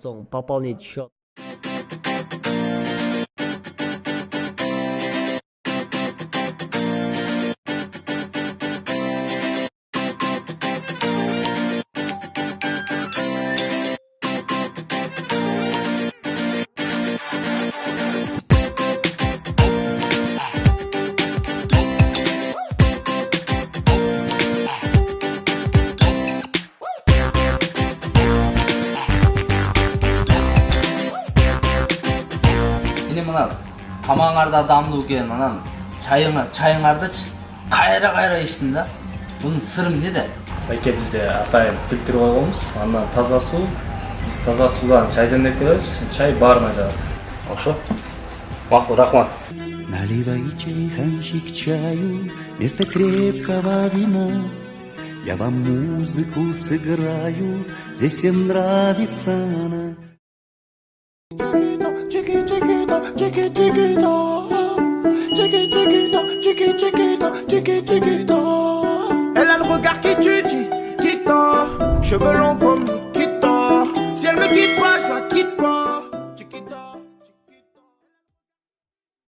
соң пополнить счет. мына тамаңарда дамду екен, анан чайыңардычы кайра иштин да. Бунун сыры эмнеде? Байке бизде атайын фильтр койгонбуз, андан таза суу, биз таза суудан чай демдеп беребиз, чай баарына жагат. Ошо. Макул, рахмат. Наливай чайханчик чаю вместо крепкого вина. Я вам музыку сыграю, здесь всем нравится она. Elle a le regard qui tue, dit, cheveux longs